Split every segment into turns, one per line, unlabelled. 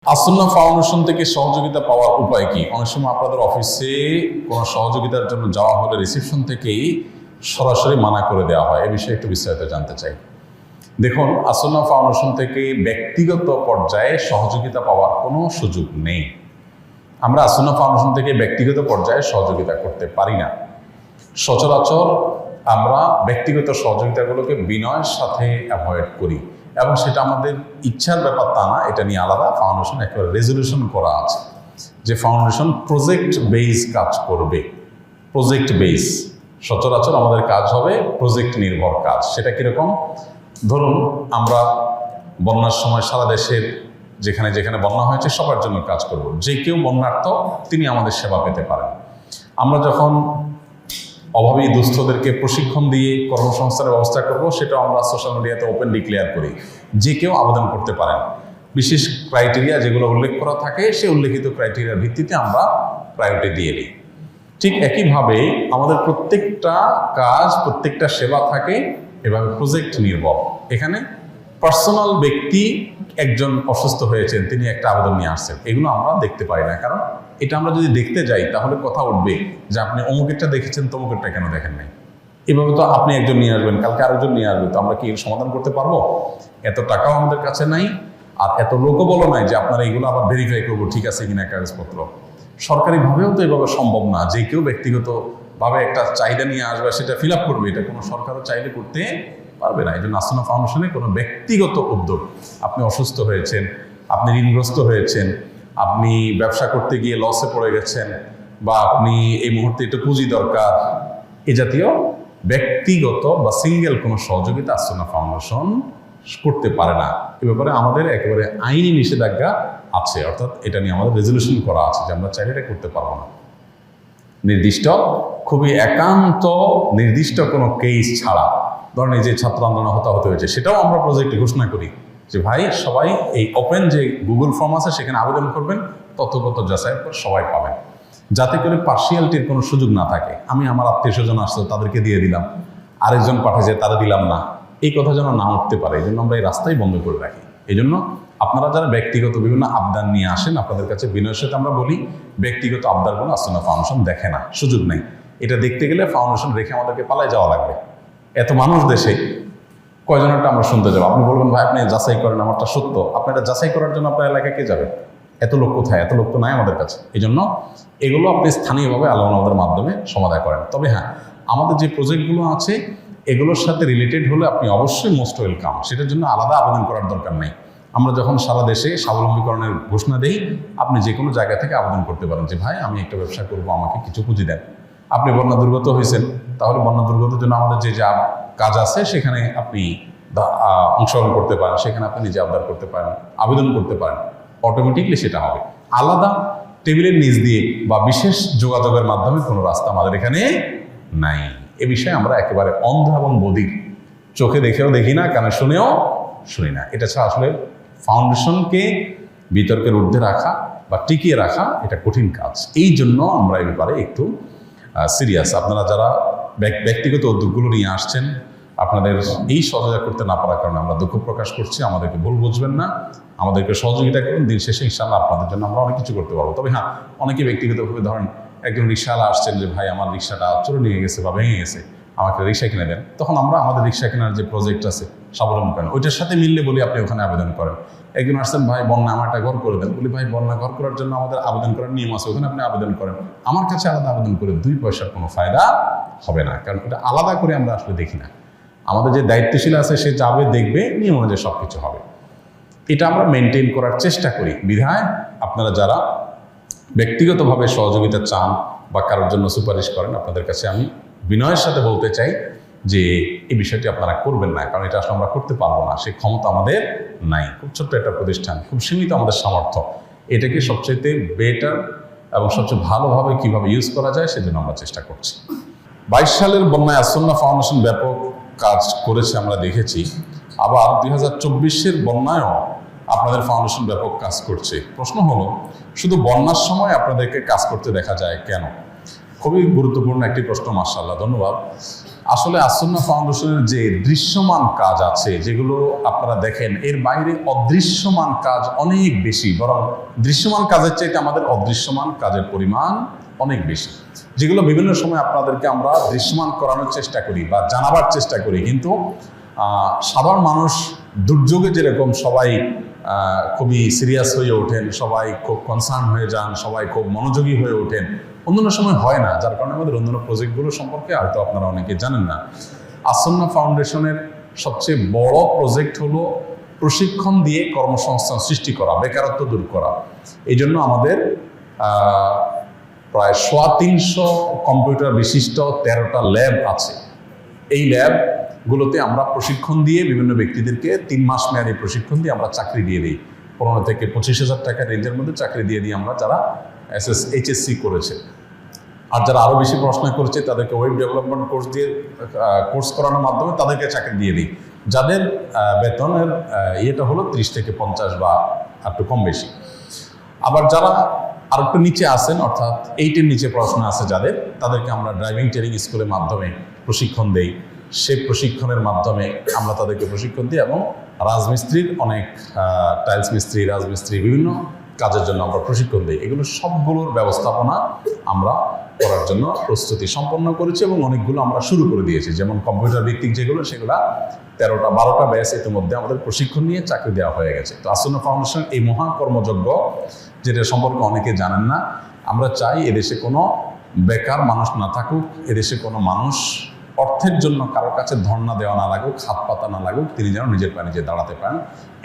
As-Sunnah foundation থেকে সহযোগিতা পাওয়ার উপায় কি? অনেক সময় আপনাদের অফিসে কোনো সহযোগিতার জন্য যাওয়া হলে রিসেপশন থেকেই সরাসরি মানা করে দেওয়া হয়। এ বিষয়ে একটু বিস্তারিত জানতে চাই। দেখুন, আসুন্না ফাউন্ডেশন থেকে ব্যক্তিগত পর্যায়ে সহযোগিতা পাওয়ার কোনো সুযোগ নেই। আমরা আসুন্না ফাউন্ডেশন থেকে ব্যক্তিগত পর্যায়ে সহযোগিতা করতে পারি না। সচরাচর আমরা ব্যক্তিগত সহযোগিতাগুলোকে বিনয়ের সাথে অ্যাভয়েড করি, এবং সেটা আমাদের ইচ্ছার ব্যাপার তা না। এটা নিয়ে আলাদা ফাউন্ডেশন একেবারে রেজলিউশন করা আছে যে ফাউন্ডেশন প্রজেক্ট বেস কাজ করবে। প্রজেক্ট বেস, সচরাচর আমাদের কাজ হবে প্রজেক্ট নির্ভর কাজ। সেটা কীরকম? ধরুন, আমরা বন্যার সময় সারা দেশের যেখানে যেখানে বন্যা হয়েছে সবার জন্য কাজ করব। যে কেউ বন্যার্থ তিনি আমাদের সেবা পেতে পারেন। আমরা যখন অভাবী দুস্থদেরকে প্রশিক্ষণ দিয়ে কর্মসংস্থানের ব্যবস্থা করব, সেটাও আমরা সোশ্যাল মিডিয়াতে ওপেন ডিক্লেয়ার করি। যে কেউ আবেদন করতে পারেন। বিশেষ ক্রাইটেরিয়া যেগুলো উল্লেখ করা থাকে, সেই উল্লেখিত ক্রাইটেরিয়ার ভিত্তিতে আমরা প্রায়োরিটি দিয়ে দিই। ঠিক একইভাবে আমাদের প্রত্যেকটা কাজ, প্রত্যেকটা সেবা থাকে এভাবে প্রজেক্ট নির্ভর। এখানে পার্সোনাল ব্যক্তি একজন অসুস্থ হয়েছেন, তিনি একটা আবেদন নিয়ে আসছেন, এগুলো আমরা দেখতে পাই না। কারণ এটা আমরা যদি দেখতে যাই তাহলে কথা উঠবে যে আপনি অমুকেরটা দেখেছেন, তমুকেরটা কেন দেখেন নাই। এভাবে তো আপনি একজন নিয়ে আসবেন, কালকে আরেকজন নিয়ে আসবে, তো আমরা কি এর সমাধান করতে পারবো? এত টাকাও আমাদের কাছে নাই, আর এত লোকও বলো নাই যে আপনারা এগুলো আবার ভেরিফাই করবো ঠিক আছে কিনা কাগজপত্র। সরকারিভাবেও তো এভাবে সম্ভব না। যে কেউ ব্যক্তিগতভাবে একটা চাহিদা নিয়ে আসবে, সেটা ফিল আপ করবে, এটা কোনো সরকারও চাইলে করতে পারবে না। এই জন্য আসুন্না ফাউন্ডেশনে কোনো ব্যক্তিগত উদ্যোগ, আপনি অসুস্থ হয়েছেন, আপনি ঋণগ্রস্ত হয়েছেন, আপনি ব্যবসা করতে গিয়ে লসে পড়ে গেছেন, বা আপনি এই মুহূর্তে একটু পুঁজি দরকার, এ জাতীয় ব্যক্তিগত বা সিঙ্গেল কোনো সহযোগিতা আসুন্না ফাউন্ডেশন করতে পারে না। এ ব্যাপারে আমাদের একেবারে আইনি নিষেধাজ্ঞা আছে, অর্থাৎ এটা নিয়ে আমাদের রেজলিউশন করা আছে যে আমরা চাইলে এটা করতে পারবো না। নির্দিষ্ট, খুবই একান্ত নির্দিষ্ট কোনো কেস ছাড়া, ধরেন এই যে ছাত্র আন্দোলন হতাহত হয়েছে, সেটাও আমরা প্রজেক্টে ঘোষণা করি যে ভাই সবাই এই ওপেন যে গুগল ফর্ম আছে সেখানে আবেদন করবেন, তথ্যগত যাচাইয়ের পর সবাই পাবেন, যাতে করে পার্সিয়ালিটির কোনো সুযোগ না থাকে। আমি আমার আত্মীয় স্বজন আসতো তাদেরকে দিয়ে দিলাম, আরেকজন পাঠিয়েছে তারা দিলাম না, এই কথা যেন না উঠতে পারে। এই জন্য আমরা এই রাস্তাই বন্ধ করে রাখি। এই জন্য আপনারা যারা ব্যক্তিগত বিভিন্ন আবদার নিয়ে আসেন, আপনাদের কাছে বিনয়ের সাথে আমরা বলি, ব্যক্তিগত আবদারগুলো আসুন্না ফাউন্ডেশন দেখে না, সুযোগ নেই। এটা দেখতে গেলে ফাউন্ডেশন রেখে আমাদেরকে পালায় যাওয়া লাগবে। এত মানুষ দেশে, কয়জনেরটা আমরা শুনতে যাবো? আপনি বলবেন ভাই আপনি যাচাই করেন, আমারটা সত্য। আপনি এটা যাচাই করার জন্য আপনার এলাকায় কে যাবে? এত লোক কোথায়? এত লোক তো নাই আমাদের কাছে। এই জন্য এগুলো আপনি স্থানীয়ভাবে আলোচনার মাধ্যমে সমাধান করেন। তবে হ্যাঁ, আমাদের যে প্রজেক্টগুলো আছে এগুলোর সাথে রিলেটেড হলে আপনি অবশ্যই মোস্ট ওয়েলকাম। সেটার জন্য আলাদা আবেদন করার দরকার নেই। আমরা যখন সারা দেশে স্বাবলম্বীকরণের ঘোষণা দেই, আপনি যে কোনো জায়গা থেকে আবেদন করতে পারেন যে ভাই আমি একটা ব্যবসা করবো, আমাকে কিছু পুঁজি দেন। আপনি বন্যা দুর্গত হয়েছেন, তাহলে বন্যা দুর্গতের জন্য আমাদের যে যা কাজ আছে সেখানে আপনি অংশগ্রহণ করতে পারেন, সেখানে আপনি নিজে আবদার করতে পারেন, আবেদন করতে পারেন, অটোমেটিকলি সেটা হবে। আলাদা টেবিলের নিচ দিয়ে বা বিশেষ যোগাযোগের মাধ্যমে কোনো রাস্তা আমাদের এখানে নাই। এ বিষয়ে আমরা একেবারে অন্ধ এবং বধির, চোখে দেখেও দেখি না, কানে শুনেও শুনি না। এটা ছাড়া আসলে ফাউন্ডেশনকে বিতর্কের ঊর্ধ্বে রাখা বা টিকিয়ে রাখা এটা কঠিন কাজ। এই জন্য আমরা এই ব্যাপারে একটু সিরিয়াস। আপনারা যারা ব্যক্তিগত উদ্যোগগুলো নিয়ে আসছেন, আপনাদের এই সহযোগিতা করতে না পারার কারণে আমরা দুঃখ প্রকাশ করছি। আমাদেরকে ভুল বুঝবেন না, আমাদেরকে সহযোগিতা করুন। দিন শেষে ইনশাআল্লাহ আপনাদের জন্য আমরা অনেক কিছু করতে পারবো। তবে হ্যাঁ, অনেকে ব্যক্তিগতভাবে ধরেন একজন রিক্সাওয়ালা আসছেন যে ভাই আমার রিক্সাটা চুরি নিয়ে গেছে বা ভেঙে গেছে, আমাকে রিক্সা কিনে দেন। তখন আমরা আমাদের রিক্সা কেনার যে প্রজেক্ট আছে স্বাবলম্বী করেন, ওইটার সাথে মিললে বলি আপনি ওখানে আবেদন করেন। একজন আসছেন ভাই বন্যা আমার একটা ঘর করে দেন, বলি ভাই বন্যা ঘর করার জন্য আমাদের আবেদন করার নিয়ম আছে, ওখানে আপনি আবেদন করেন। আমার কাছে আলাদা আবেদন করে 2 পয়সার কোনো ফায়দা হবে না, কারণ এটা আলাদা করে আমরা আসলে দেখি না। আমাদের যে দায়িত্বশীল আছে সে যাবে, দেখবে, নিয়ম অনুযায়ী সব কিছু হবে। এটা আমরা মেনটেন করার চেষ্টা করি। বিধায় আপনারা যারা ব্যক্তিগতভাবে সহযোগিতা চান বা কারোর জন্য সুপারিশ করেন, আপনাদের কাছে আমি বিনয়ের সাথে বলতে চাই যে এই বিষয়টি আপনারা করবেন না, কারণ এটা আসলে আমরা করতে পারবো না, সেই ক্ষমতা আমাদের নাই। খুব ছোট্ট একটা প্রতিষ্ঠান, খুব সীমিত আমাদের সামর্থ্য। এটাকে সবচেয়ে বেটার এবং সবচেয়ে ভালোভাবে কীভাবে ইউজ করা যায় সেজন্য আমরা চেষ্টা করছি। 22 সালের বন্যায় আসুন্না ফাউন্ডেশন ব্যাপক কাজ করেছে, আমরা দেখেছি। আবার 2024-এর বন্যায়ও আপনাদের ফাউন্ডেশন ব্যাপক কাজ করছে। প্রশ্ন হলো, শুধু বন্যার সময় আপনাদেরকে কাজ করতে দেখা যায় কেন? খুবই গুরুত্বপূর্ণ একটি প্রশ্ন, মাশাআল্লাহ, ধন্যবাদ। আসলে আসুন্নাহ ফাউন্ডেশনের যে দৃশ্যমান কাজ আছে, যেগুলো আপনারা দেখেন, এর বাইরে অদৃশ্যমান কাজ অনেক বেশি, বরং দৃশ্যমান কাজের চাইতে আমাদের অদৃশ্যমান কাজের পরিমাণ অনেক বেশি, যেগুলো বিভিন্ন সময় আপনাদেরকে আমরা দৃশ্যমান করানোর চেষ্টা করি বা জানাবার চেষ্টা করি। কিন্তু সাধারণ মানুষ দুর্যোগে যেরকম সবাই খুবই সিরিয়াস হয়ে ওঠেন, সবাই খুব কনসার্ন হয়ে যান, সবাই খুব মনোযোগী হয়ে ওঠেন, অন্যান্য সময় হয় না, যার কারণে আমাদের অন্যান্য প্রজেক্টগুলো সম্পর্কে হয়তো আপনারা অনেকে জানেন না। আসুন্নাহ ফাউন্ডেশনের সবচেয়ে বড় প্রজেক্ট হলো প্রশিক্ষণ দিয়ে কর্মসংস্থান সৃষ্টি করা, বেকারত্ব দূর করা। এই জন্য আমাদের প্রায় 350 কম্পিউটার বিশিষ্ট 13টা ল্যাব আছে। এই ল্যাবগুলোতে আমরা প্রশিক্ষণ দিয়ে বিভিন্ন ব্যক্তিদেরকে 3 মাস মেয়াদী প্রশিক্ষণ দিয়ে আমরা চাকরি দিয়ে দিই। 15 থেকে 25,000 টাকা রেঞ্জের মধ্যে চাকরি দিয়ে দিই আমরা, যারা HSC করেছে। আর যারা আরও বেশি পড়াশোনা করেছে তাদেরকে ওয়েব ডেভেলপমেন্ট কোর্স করানোর মাধ্যমে তাদেরকে চাকরি দিয়ে দিই, যাদের বেতনের ইয়েটা হলো 30 থেকে 50 বা একটু কম বেশি। আবার যারা আর একটু নিচে আসেন, অর্থাৎ 8-এর নিচে পড়াশোনা আছে যাদের, তাদেরকে আমরা ড্রাইভিং ট্রেনিং স্কুলের মাধ্যমে প্রশিক্ষণ দেই। সেই প্রশিক্ষণের মাধ্যমে আমরা তাদেরকে প্রশিক্ষণ দিই এবং রাজমিস্ত্রির অনেক টাইলস মিস্ত্রি, রাজমিস্ত্রি, বিভিন্ন কাজের জন্য আমরা প্রশিক্ষণ দিই। এগুলো সবগুলোর ব্যবস্থাপনা আমরা করার জন্য প্রস্তুতি সম্পন্ন করেছি এবং অনেকগুলো আমরা শুরু করে দিয়েছি। যেমন কম্পিউটার ভিত্তিক যেগুলো, সেগুলো 13টা-12টা ব্যাচ ইতিমধ্যে আমাদের প্রশিক্ষণ নিয়ে চাকরি দেওয়া হয়ে গেছে। তো আসুন্নাহ ফাউন্ডেশন এই মহা কর্মযজ্ঞ, যেটা সম্পর্কে অনেকে জানেন না, আমরা চাই এদেশে কোনো বেকার মানুষ না থাকুক, এদেশে কোনো মানুষ অর্থের জন্য কারোর কাছে ধর্ণা দেওয়া না লাগুক, হাত পাতা না লাগুক, তিনি যেন নিজের পায়ে নিজে দাঁড়াতে পারেন।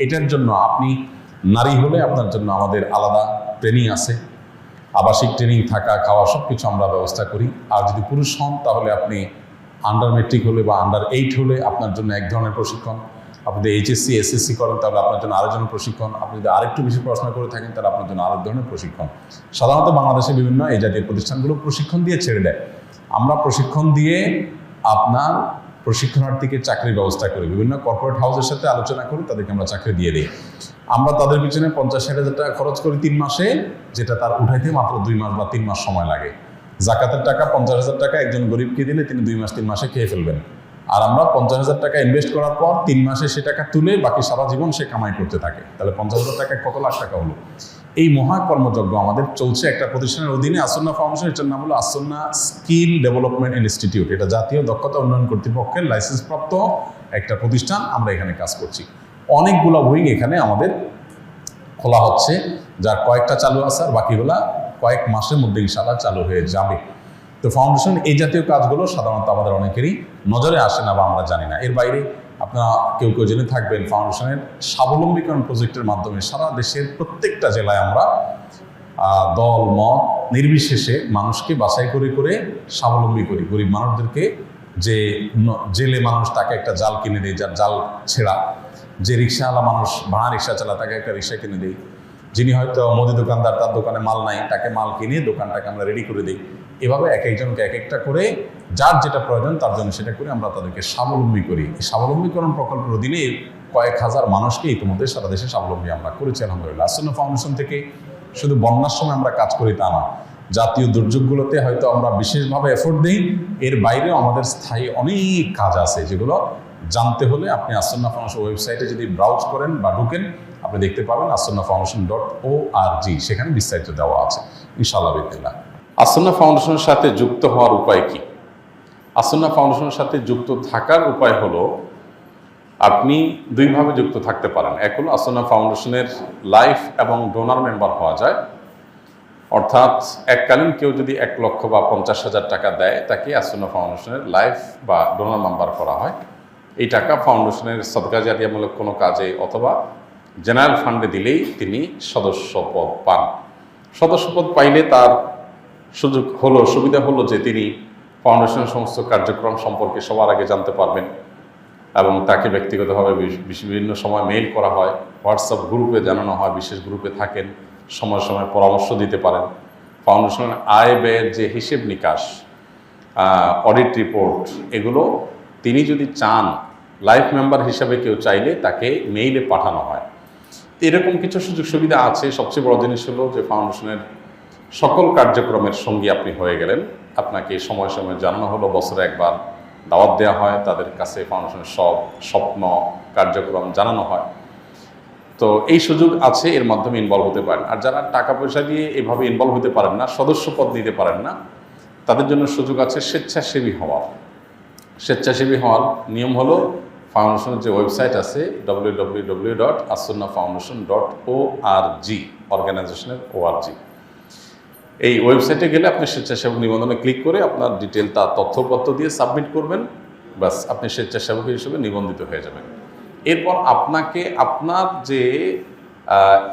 এটার জন্য আপনি নারী হলে আপনার জন্য আমাদের আলাদা ট্রেনিং আছে, আবাসিক ট্রেনিং, থাকা খাওয়া সব কিছু আমরা ব্যবস্থা করি। আর যদি পুরুষ হন তাহলে আপনি আন্ডার মেট্রিক হলে বা আন্ডার 8 হলে আপনার জন্য এক ধরনের প্রশিক্ষণ, আপনি যদি HSC SSC করেন তাহলে আপনার জন্য আরেকজনের প্রশিক্ষণ, আপনি যদি আরেকটু বেশি পড়াশোনা করে থাকেন তাহলে আপনার জন্য আরেক ধরনের প্রশিক্ষণ। সাধারণত বাংলাদেশে বিভিন্ন এই জাতীয় প্রতিষ্ঠানগুলো প্রশিক্ষণ দিয়ে ছেড়ে দেয়। আমরা প্রশিক্ষণ দিয়ে আপনার প্রশিক্ষণার্থীকে চাকরির ব্যবস্থা করি, বিভিন্ন কর্পোরেট হাউসের সাথে আলোচনা করে তাদেরকে আমরা চাকরি দিয়ে দিই। আমরা তাদের পিছনে 50-60 হাজার টাকা খরচ করি 3 মাসে, যেটা তার উঠাইতে মাত্র 2 মাস বা 3 মাস সময় লাগে। জাকাতের টাকা 50,000 টাকা একজন গরিবকে দিলে তিনি 2-3 মাসে খেয়ে ফেলবেন। আর আমরা 50,000 টাকা ইনভেস্ট করার পর 3 মাসে সে টাকা তুলে বাকি সারা জীবন সে কামাই করতে থাকে। তাহলে 50,000 টাকায় কত লাখ টাকা হলো? এই মহা কর্মযজ্ঞ আমাদের চলছে একটা প্রতিষ্ঠানের অধীনে, আসুন্নাহ ফাউন্ডেশন। এটার নাম হলো আসুন্নাহ স্কিল ডেভেলপমেন্ট ইনস্টিটিউট। এটা জাতীয় দক্ষতা উন্নয়ন কর্তৃপক্ষের লাইসেন্সপ্রাপ্ত একটা প্রতিষ্ঠান। আমরা এখানে কাজ করছি। অনেকগুলো উইং এখানে আমাদের খোলা হচ্ছে, যার কয়েকটা চালু আছে, আর বাকিগুলা কয়েক মাসের মধ্যে ইনশাআল্লাহ চালু হয়ে যাবে। তো ফাউন্ডেশন এই জাতীয় কাজগুলো সাধারণত আমাদের অনেকেরই নজরে আসে না বা আমরা জানি না। এর বাইরে আপনারা কেউ কেউ জেনে থাকবেন, ফাউন্ডেশনের স্বাবলম্বীকরণ প্রজেক্টের মাধ্যমে সারা দেশের প্রত্যেকটা জেলায় আমরা দল মত নির্বিশেষে মানুষকে বাছাই করে করে স্বাবলম্বী করি। গরিব মানুষদেরকে, যে জেলে মানুষ তাকে একটা জাল কিনে দেয়, যার জাল ছেঁড়া, যে রিক্সাওয়ালা মানুষ ভাড়া রিক্সা চালা তাকে একটা রিক্সা কিনে দিই, যিনি হয়তো মুদি দোকানদার, তার দোকানে মাল নাই, তাকে মাল কিনে দোকানটাকে আমরা রেডি করে দিই। এভাবে এক একজনকে এক একটা করে যার যেটা প্রয়োজন তার জন্য সেটা করে আমরা তাদেরকে স্বাবলম্বী করি। এই স্বাবলম্বীকরণ প্রকল্পের অধীনে কয়েক হাজার মানুষকে ইতিমধ্যে সারা দেশে স্বাবলম্বী আমরা করেছি আলহামদুলিল্লাহ। আসুন্নাহ ফাউন্ডেশন থেকে শুধু বন্যার সময় আমরা কাজ করি তা না, জাতীয় দুর্যোগগুলোতে হয়তো আমরা বিশেষভাবে এফোর্ট দিই। এর বাইরেও আমাদের স্থায়ী অনেক কাজ আছে, যেগুলো জানতে হলে আপনি আসুন্নাহ ফাউন্ডেশন ওয়েবসাইটে যদি ব্রাউজ করেন বা ঢুকেন, আপনি দেখতে পাবেন assunnahfoundation.org, সেখানে বিস্তারিত দেওয়া আছে ইনশাআল্লাহ বিসমিল্লাহ। আসুন্নাহ ফাউন্ডেশনের সাথে যুক্ত হওয়ার উপায় কি? আসুন্নাহ ফাউন্ডেশনের সাথে যুক্ত থাকার উপায় হলো, আপনি দুইভাবে যুক্ত থাকতে পারেন। এক হলো আসুন্নাহ ফাউন্ডেশনের লাইফ এবং ডোনার মেম্বার হওয়া যায়, অর্থাৎ এককালীন কেউ যদি 1 লক্ষ বা 50,000 টাকা দেয়, তাকে আসুন্নাহ ফাউন্ডেশনের লাইফ বা ডোনার মেম্বার করা হয়। এই টাকা ফাউন্ডেশনের সদকা জারিয়ামূলক কোনো কাজে অথবা জেনারেল ফান্ডে দিলেই তিনি সদস্যপদ পান। সদস্যপদ পাইলে তার সুবিধা হলো যে তিনি ফাউন্ডেশনের সমস্ত কার্যক্রম সম্পর্কে সবার আগে জানতে পারবেন এবং তাকে ব্যক্তিগতভাবে বিভিন্ন সময় মেইল করা হয়, হোয়াটসঅ্যাপ গ্রুপে জানানো হয়, বিশেষ গ্রুপে থাকেন, সময় সময় পরামর্শ দিতে পারেন। ফাউন্ডেশনের আয় ব্যয়ের যে হিসেব নিকাশ, অডিট রিপোর্ট, এগুলো তিনি যদি চান, লাইফ মেম্বার হিসাবে কেউ চাইলে তাকে মেইলে পাঠানো হয়। এরকম কিছু সুযোগ সুবিধা আছে। সবচেয়ে বড় জিনিস হলো যে ফাউন্ডেশনের সকল কার্যক্রমের সঙ্গী আপনি হয়ে গেলেন। আপনাকে সময় সময় জানানো হলো, বছরে একবার দাওয়াত দেওয়া হয়, তাদের কাছে ফাউন্ডেশনের সব স্বপ্ন কার্যক্রম জানানো হয়। তো এই সুযোগ আছে, এর মাধ্যমে ইনভলভ হতে পারেন। আর যারা টাকা পয়সা দিয়ে এভাবে ইনভলভ হতে পারেন না, সদস্য পদ নিতে পারেন না, তাদের জন্য সুযোগ আছে স্বেচ্ছাসেবী হওয়ার। স্বেচ্ছাসেবী হওয়ার নিয়ম হলো, ফাউন্ডেশনের যে ওয়েবসাইট আছে www.assunnahfoundation.org, অর্গানাইজেশনের ORG, এই ওয়েবসাইটে গেলে আপনি স্বেচ্ছাসেবক নিবন্ধনে ক্লিক করে আপনার ডিটেল তার তথ্যপত্র দিয়ে সাবমিট করবেন, বাস আপনি স্বেচ্ছাসেবক হিসেবে নিবন্ধিত হয়ে যাবেন। এরপর আপনাকে আপনার যে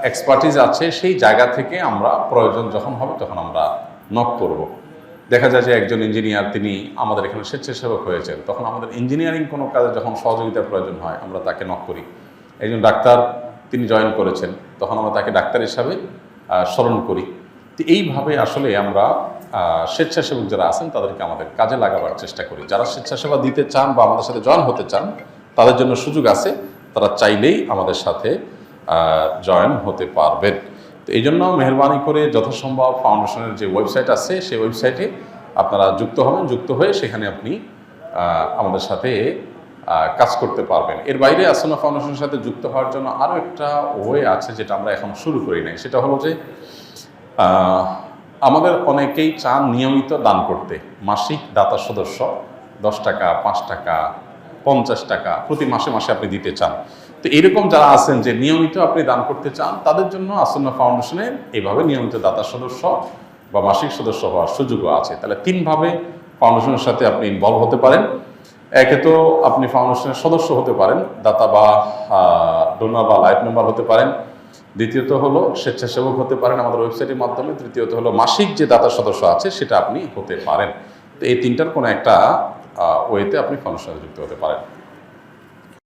এক্সপার্টিজ আছে সেই জায়গা থেকে আমরা প্রয়োজন যখন হবে তখন আমরা নক করব। দেখা যায় যে একজন ইঞ্জিনিয়ার তিনি আমাদের এখানে স্বেচ্ছাসেবক হয়েছেন, তখন আমাদের ইঞ্জিনিয়ারিং কোনো কাজে যখন সহযোগিতার প্রয়োজন হয় আমরা তাকে নক করি। একজন ডাক্তার তিনি জয়েন করেছেন, তখন আমরা তাকে ডাক্তার হিসাবে স্মরণ করি। তো এইভাবে আসলে আমরা স্বেচ্ছাসেবক যারা আছেন তাদেরকে আমাদের কাজে লাগাবার চেষ্টা করি। যারা স্বেচ্ছাসেবা দিতে চান বা আমাদের সাথে জয়েন হতে চান তাদের জন্য সুযোগ আছে, তারা চাইলেই আমাদের সাথে জয়েন হতে পারবেন। তো এই জন্য মেহরবানি করে যথাসম্ভব ফাউন্ডেশনের যে ওয়েবসাইট আছে সেই ওয়েবসাইটে আপনারা যুক্ত হবেন, যুক্ত হয়ে সেখানে আপনি আমাদের সাথে কাজ করতে পারবেন। এর বাইরে আসুন্নাহ ফাউন্ডেশনের সাথে যুক্ত হওয়ার জন্য আরও একটা ওয়ে আছে যেটা আমরা এখন শুরু করি নাই, সেটা হলো যে আমাদের অনেকেই চান নিয়মিত দান করতে। মাসিক দাতা সদস্য 10 টাকা, 5 টাকা, 50 টাকা প্রতি মাসে মাসে আপনি দিতে চান। তো এরকম যারা আছেন যে নিয়মিত আপনি দান করতে চান, তাদের জন্য আসুন্নাহ ফাউন্ডেশনে এইভাবে নিয়মিত দাতা সদস্য বা মাসিক সদস্য হওয়ার সুযোগও আছে। তাহলে 3 ভাবে ফাউন্ডেশনের সাথে আপনি ইনভলভ হতে পারেন। একে তো আপনি ফাউন্ডেশনের সদস্য হতে পারেন, দাতা বা ডোনার বা লাইফ মেম্বার হতে পারেন। দ্বিতীয়ত হলো স্বেচ্ছাসেবক হতে পারেন আমাদের ওয়েবসাইটের মাধ্যমে। তৃতীয়ত হলো মাসিক যে দাতা সদস্য আছে সেটা আপনি হতে পারেন। তো এই 3টার কোনো একটা ওয়েতে আপনি ফাউন্ডেশনের সাথে যুক্ত হতে পারেন।